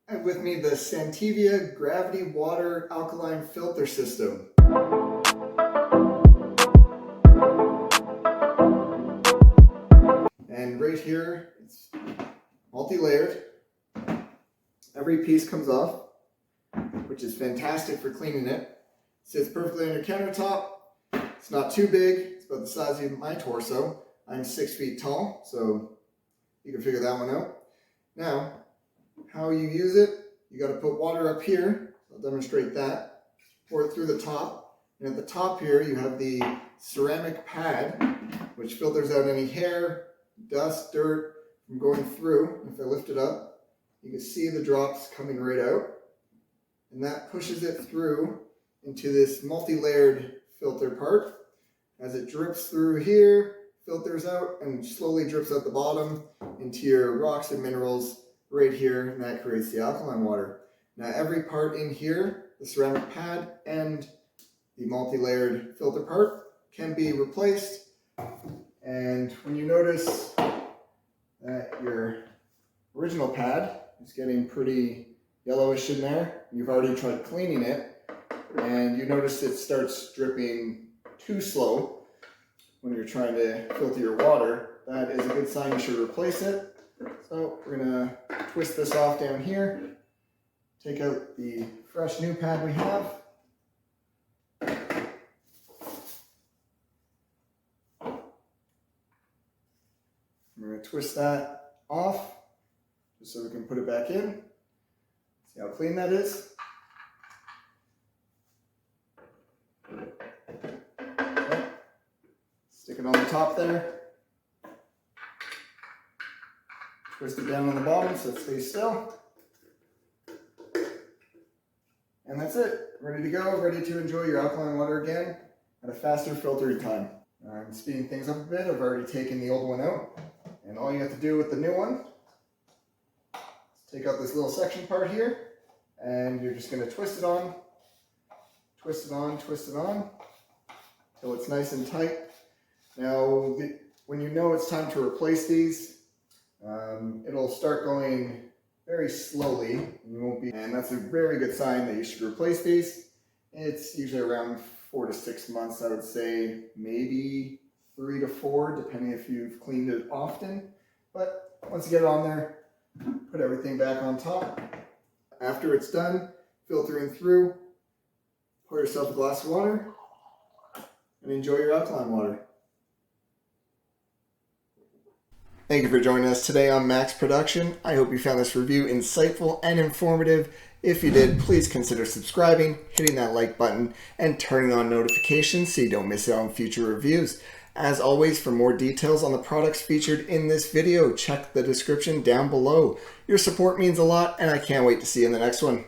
I have with me the Santevia Gravity Water Alkaline Filter System. And right here, it's multi-layered. Every piece comes off, which is fantastic for cleaning it. Sits perfectly on your countertop. It's not too big. It's about the size of my torso. I'm 6 feet tall, so you can figure that one out. Now, how you use it, you got to put water up here. I'll demonstrate that. Pour it through the top. And at the top here, you have the ceramic pad, which filters out any hair, dust, dirt from going through. If I lift it up, you can see the drops coming right out. And that pushes it through into this multi-layered filter part. As it drips through here, filters out, and slowly drips out the bottom into your rocks and minerals right here, and that creates the alkaline water. Now every part in here, the ceramic pad and the multi-layered filter part, can be replaced. And when you notice that your original pad is getting pretty yellowish in there, you've already tried cleaning it, and you notice it starts dripping too slow when you're trying to filter your water, that is a good sign you should replace it. So we're gonna twist this off down here, take out the fresh new pad we have. We're gonna twist that off, just so we can put it back in. See how clean that is? Okay. Stick it on the top there. Twist it down on the bottom so it stays still. And that's it. Ready to go, ready to enjoy your alkaline water again at a faster filtering time. I'm speeding things up a bit. I've already taken the old one out. And all you have to do with the new one is take out this little section part here, and you're just going to twist it on, twist it on, twist it on, till it's nice and tight. Now, when you know it's time to replace these, it'll start going very slowly. You won't be, and that's a very good sign that you should replace these. It's usually around 4 to 6 months, I would say, maybe 3 to 4, depending if you've cleaned it often. But once you get it on there, put everything back on top. After it's done filtering through, pour yourself a glass of water and enjoy your alkaline water. Thank you for joining us today on Max Production. I hope you found this review insightful and informative. If you did, please consider subscribing, hitting that like button, and turning on notifications so you don't miss out on future reviews. As always, for more details on the products featured in this video, check the description down below. Your support means a lot, and I can't wait to see you in the next one.